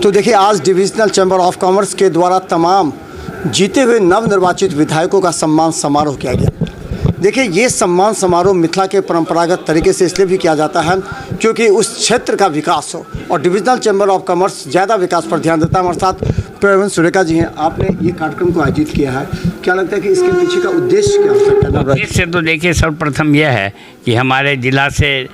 तो देखिए, आज डिविजनल चैम्बर ऑफ कॉमर्स के द्वारा तमाम जीते हुए नवनिर्वाचित विधायकों का सम्मान समारोह किया गया। देखिए, ये सम्मान समारोह मिथिला के परंपरागत तरीके से इसलिए भी किया जाता है क्योंकि उस क्षेत्र का विकास हो, और डिविजनल चैम्बर ऑफ कॉमर्स ज़्यादा विकास पर ध्यान देता है। हमारे साथ प्रवीण सुरेखा जी हैं। आपने ये कार्यक्रम को आयोजित किया है, क्या लगता है कि इसके पीछे का उद्देश्य क्या हो सकता है? उद्देश्य तो देखिए, सर्वप्रथम यह है कि हमारे जिला से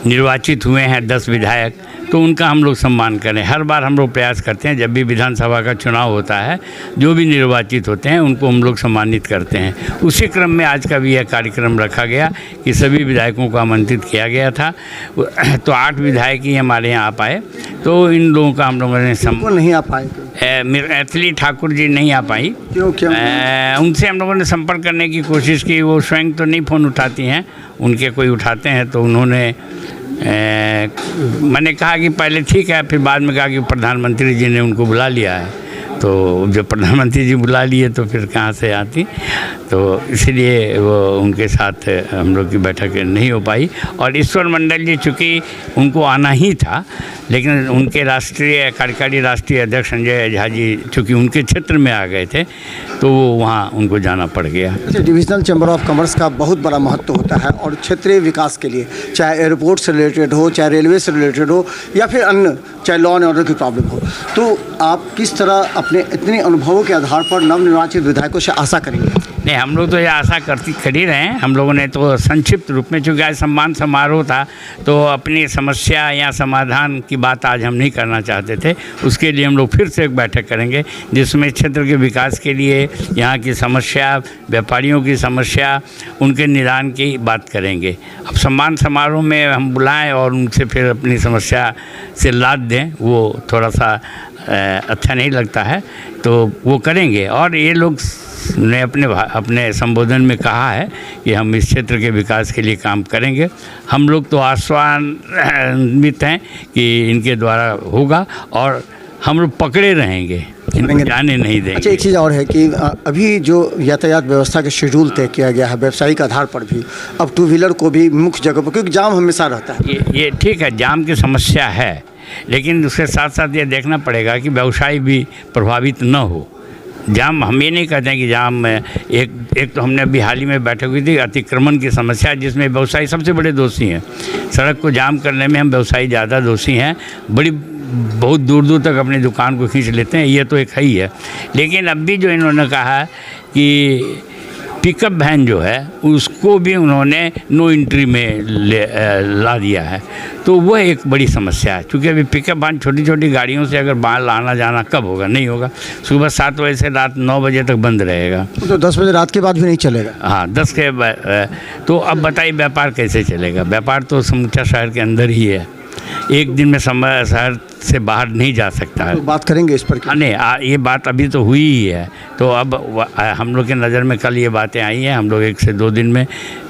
निर्वाचित हुए हैं 10 विधायक, तो उनका हम लोग सम्मान करें। हर बार हम लोग प्रयास करते हैं, जब भी विधानसभा का चुनाव होता है, जो भी निर्वाचित होते हैं उनको हम लोग सम्मानित करते हैं। उसी क्रम में आज का भी यह कार्यक्रम रखा गया कि सभी विधायकों को आमंत्रित किया गया था। तो 8 विधायक ही हमारे यहाँ आ पाए, तो इन लोगों का हम लोगों ने नहीं आ पाए। मैथिली ठाकुर जी नहीं आ पाई। क्यों? उनसे हम लोगों ने संपर्क करने की कोशिश की, वो स्वयं तो नहीं फ़ोन उठाती हैं, उनके कोई उठाते हैं। तो उन्होंने मैंने कहा कि पहले ठीक है, फिर बाद में कहा कि प्रधानमंत्री जी ने उनको बुला लिया है। तो जब प्रधानमंत्री जी बुला लिए तो फिर कहाँ से आती, तो इसलिए वो उनके साथ हम लोग की बैठक नहीं हो पाई। और ईश्वर मंडल जी चूँकि उनको आना ही था, लेकिन उनके राष्ट्रीय कार्यकारी राष्ट्रीय अध्यक्ष संजय झा जी चूँकि उनके क्षेत्र में आ गए थे, तो वो वहाँ उनको जाना पड़ गया। डिविजनल चैम्बर ऑफ कॉमर्स का बहुत बड़ा महत्व होता है और क्षेत्रीय विकास के लिए, चाहे एयरपोर्ट से रिलेटेड हो, चाहे रेलवे से रिलेटेड हो, या फिर अन्य, चाहे लॉ एंड ऑर्डर की प्रॉब्लम हो। तो आप किस तरह अपने इतने अनुभवों के आधार पर नवनिर्वाचित विधायकों से आशा करेंगे? नहीं, हम लोग तो ये आशा कर ही रहे हैं। हम लोगों ने तो संक्षिप्त रूप में, चूँकि आज सम्मान समारोह था, तो अपनी समस्या या समाधान की बात आज हम नहीं करना चाहते थे। उसके लिए हम लोग फिर से एक बैठक करेंगे, जिसमें क्षेत्र के विकास के लिए यहाँ की समस्या, व्यापारियों की समस्या, उनके निदान की बात करेंगे। अब सम्मान समारोह में हम बुलाएं और उनसे फिर अपनी समस्या से लाद दें, वो थोड़ा सा अच्छा नहीं लगता है, तो वो करेंगे। और ये लोग ने अपने संबोधन में कहा है कि हम इस क्षेत्र के विकास के लिए काम करेंगे। हम लोग तो आश्वान्वित हैं कि इनके द्वारा होगा, और हम लोग पकड़े रहेंगे, इनको जाने नहीं देंगे। अच्छा, एक चीज़ और है कि अभी जो यातायात व्यवस्था का शेड्यूल तय किया गया है व्यावसायिक आधार पर भी, अब 2 व्हीलर को भी मुख्य जगह पर, क्योंकि जाम हमेशा रहता है। ये ठीक है, जाम की समस्या है, लेकिन उसके साथ साथ ये देखना पड़ेगा कि व्यवसाय भी प्रभावित न हो। जाम, हम ये नहीं कहते हैं कि जाम में एक तो हमने अभी हाल ही में बैठक हुई थी अतिक्रमण की समस्या, जिसमें व्यवसायी सबसे बड़े दोषी हैं। सड़क को जाम करने में हम व्यवसायी ज़्यादा दोषी हैं, बहुत दूर दूर तक अपनी दुकान को खींच लेते हैं, ये तो एक है ही है। लेकिन अब भी जो इन्होंने कहा कि पिकअप वैन जो है उसको भी उन्होंने नो एंट्री में ला दिया है, तो वह एक बड़ी समस्या है। क्योंकि अभी पिकअप वैन छोटी छोटी गाड़ियों से अगर बाहर आना जाना कब होगा? नहीं होगा। सुबह 7 बजे से रात 9 बजे तक बंद रहेगा, तो 10 बजे रात के बाद भी नहीं चलेगा। हाँ, 10 के तो अब बताइए व्यापार कैसे चलेगा? व्यापार तो समूचा शहर के अंदर ही है, एक दिन में शहर से बाहर नहीं जा सकता है। तो बात करेंगे इस पर? नहीं, ये बात अभी तो हुई ही है। तो अब हम लोग के नज़र में कल ये बातें आई हैं, हम लोग 1 से 2 दिन में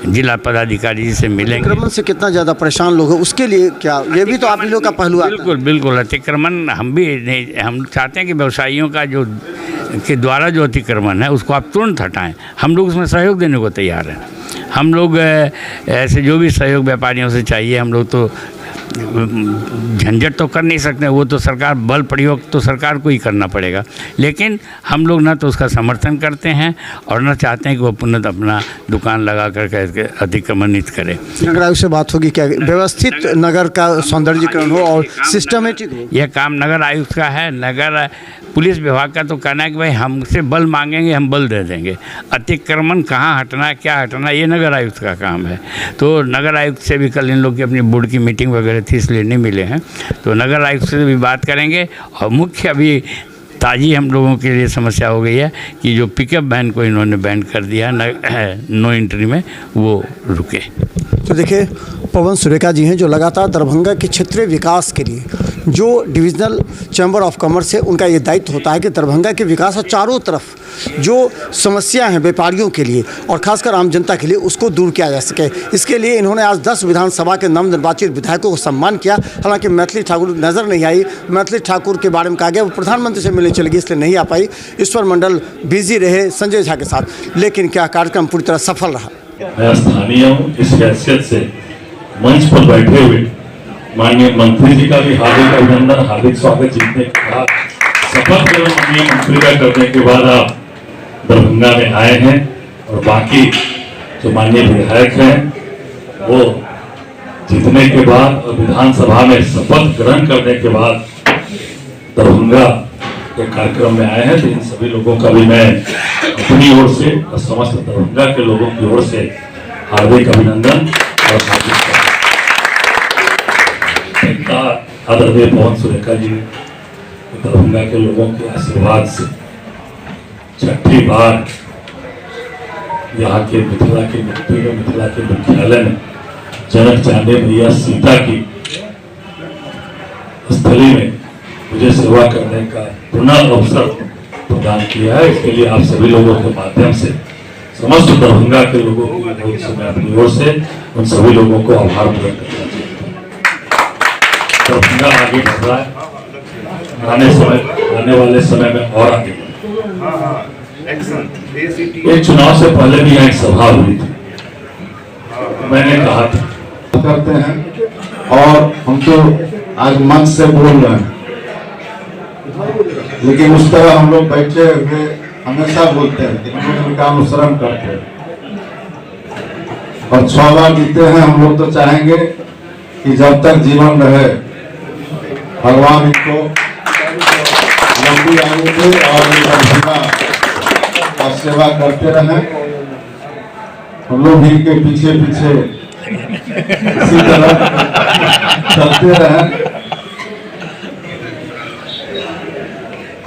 जिला पदाधिकारी जी से मिलेंगे। अतिक्रमण से कितना ज़्यादा परेशान लोग हैं, उसके लिए क्या, ये भी तो आप लोग का पहलू आता है। बिल्कुल अतिक्रमण हम भी नहीं, हम चाहते हैं कि व्यवसायियों का जो के द्वारा जो अतिक्रमण है उसको आप तुरंत हटाएं। हम लोग उसमें सहयोग देने को तैयार हैं। हम लोग ऐसे जो भी सहयोग व्यापारियों से चाहिए, हम लोग तो झंझट तो कर नहीं सकते, वो तो सरकार, बल प्रयोग तो सरकार को ही करना पड़ेगा। लेकिन हम लोग ना तो उसका समर्थन करते हैं और ना चाहते हैं कि वो पुनः अपना दुकान लगा करके अतिक्रमणित करे। नगर आयुक्त से बात होगी क्या, व्यवस्थित नगर का सौंदर्यीकरण हो और सिस्टमेटिक हो? यह काम नगर आयुक्त का है। नगर पुलिस विभाग का तो कहना है कि भाई हमसे बल मांगेंगे, हम बल दे देंगे। अतिक्रमण कहाँ हटना है, क्या हटना, ये नगर आयुक्त का काम है। तो नगर आयुक्त से भी कल इन लोग की अपनी बोर्ड की मीटिंग वगैरह थी, इसलिए नहीं मिले हैं, तो नगर आयुक्त से भी बात करेंगे। और मुख्य अभी ताज़ी हम लोगों के लिए समस्या हो गई है कि जो पिकअप वैन को इन्होंने बैन कर दिया नो एंट्री में, वो रुके। तो देखिए, प्रवीण सुरेखा जी हैं जो लगातार दरभंगा के क्षेत्रीय विकास के लिए, जो डिविजनल चैम्बर ऑफ कॉमर्स है, उनका ये दायित्व होता है कि दरभंगा के विकास और चारों तरफ जो समस्या हैं व्यापारियों के लिए और खासकर आम जनता के लिए, उसको दूर किया जा सके। इसके लिए इन्होंने आज 10 विधानसभा के नवनिर्वाचित विधायकों को सम्मान किया। हालांकि मैथिली ठाकुर नज़र नहीं आई। मैथिली ठाकुर के बारे में कहा गया वो प्रधानमंत्री से मिलने चली गई, इसलिए नहीं आ पाई। ईश्वर मंडल बिजी रहे संजय झा के साथ, लेकिन क्या कार्यक्रम पूरी तरह सफल रहा? मैं स्थानीय हूँ, इस हैसियत से मंच पर बैठे हुए माननीय मंत्री जी का भी हार्दिक अभिनंदन, हार्दिक स्वागत। जीतने के बाद शपथ ग्रहण माननीय मंत्री का करने के बाद आप दरभंगा में आए हैं और बाकी जो माननीय विधायक हैं वो जीतने के बाद और विधानसभा में शपथ ग्रहण करने के बाद दरभंगा के कार्यक्रम में आए हैं। तो इन सभी लोगों का भी मैं अपनी ओर से और समस्त दरभंगा के लोगों की ओर से हार्दिक अभिनंदन और हार्दिक आदरणीय पवन सुरेखा जी दरभंगा के लोगों के आशीर्वाद से छठी बार यहाँ के मिथिला के मिट्टी में, मिथिला के मुख्यालय में जनक जाने भैया सीता की स्थली में मुझे सेवा करने का पुनः अवसर प्रदान किया है। इसके लिए आप सभी लोगों के माध्यम से समस्त दरभंगा के लोगों की ओर से मैं अपनी ओर से उन सभी लोगों को आभार प्रकट करना चाहता हूँ। दरभंगा आगे बढ़ रहा है, आने वाले समय में और आगे बढ़ेगा। एक चुनाव से पहले भी यहाँ एक सभा हुई थी, मैंने कहा था करते हैं और हम तो आज मंच से बोल रहे हैं, लेकिन उस तरह हम लोग बैठे हुए हमेशा बोलते हैं कि हम लोग का अनुसरण करते हैं और 6 बार जीते हैं। हम लोग तो चाहेंगे कि जब तक जीवन रहे भगवान इनको लंबी आयु दे और इनका और सेवा करते रहें। हम लोग इनके पीछे पीछे इसी तरह चलते रहें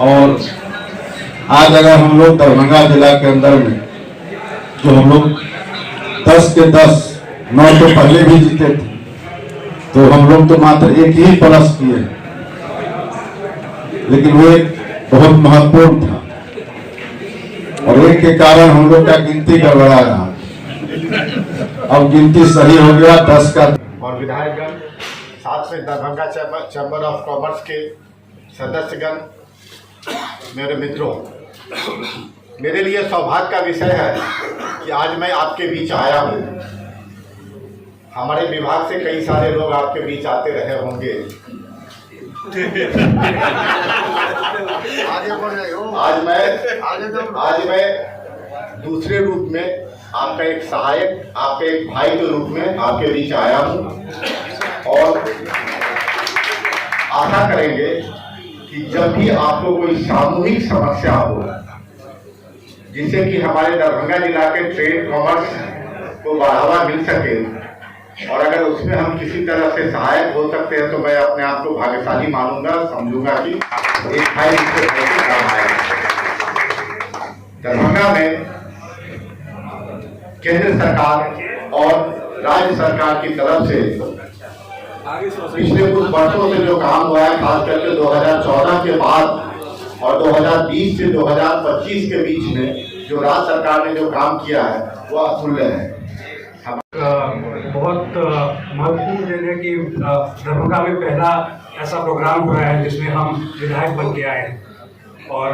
और आज अगर हम लोग दरभंगा जिला के अंदर में जो हम लोग 10 के 10 9 तो पहले भी जीते थे, तो हम लोग तो मात्र एक ही प्लस किए, लेकिन वो एक बहुत महत्वपूर्ण था और एक के कारण हम लोग का गिनती गड़बड़ा रहा। अब गिनती सही हो गया 10 का। और विधायकगण, साथ में दरभंगा चैम्बर ऑफ कॉमर्स के सदस्यगण, मेरे मित्रों, मेरे लिए सौभाग्य का विषय है कि आज मैं आपके बीच आया हूँ। हमारे विभाग से कई सारे लोग आपके बीच आते रहे होंगे। आज मैं दूसरे रूप में आपका एक सहायक, आपके एक भाई के रूप में आपके बीच आया हूँ और आशा करेंगे कि जब भी आपको कोई सामूहिक समस्या हो जिससे कि हमारे दरभंगा जिला के ट्रेड कॉमर्स को बढ़ावा मिल सके और अगर उसमें हम किसी तरह से सहायक हो सकते हैं तो मैं अपने आप को भाग्यशाली मानूंगा, समझूंगा कि एक भाई इससे काम आएगा। दरभंगा में केंद्र सरकार और राज्य सरकार की तरफ से पिछले कुछ वर्षों से जो काम हुआ है, खास करके 2014 के बाद और 2020 से 2025 के बीच में जो राज्य सरकार ने जो काम किया है वो अतुल्य है। बहुत महत्वपूर्ण दिन है कि दरभंगा में पहला ऐसा प्रोग्राम हो रहा है जिसमें हम विधायक बन के आए हैं और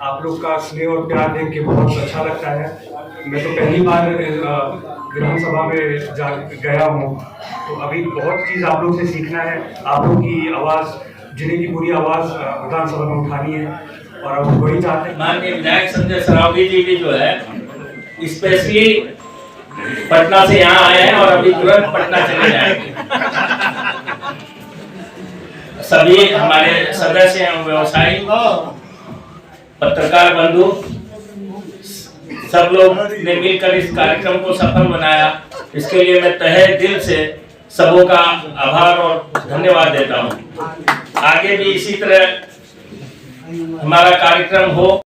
आप लोग का स्नेह और प्यार देख के बहुत अच्छा लगता है। मैं तो पहली बार विधानसभा में गया हूँ, तो अभी बहुत चीज़ आप लोग से सीखना है। आप लोग की आवाज़, जिले की पूरी आवाज़ विधानसभा में उठानी है और अब वही चाहते हैं। माननीय विधायक संजय सरावगी जी भी जो है स्पेशली पटना से यहाँ आए हैं और अभी तुरंत पटना चले जाएंगे। सभी हमारे सदस्य हैं, व्यवसायी, पत्रकार बंधु, सब लोग ने मिलकर इस कार्यक्रम को सफल बनाया। इसके लिए मैं तहे दिल से सबों का आभार और धन्यवाद देता हूँ। आगे भी इसी तरह हमारा कार्यक्रम हो।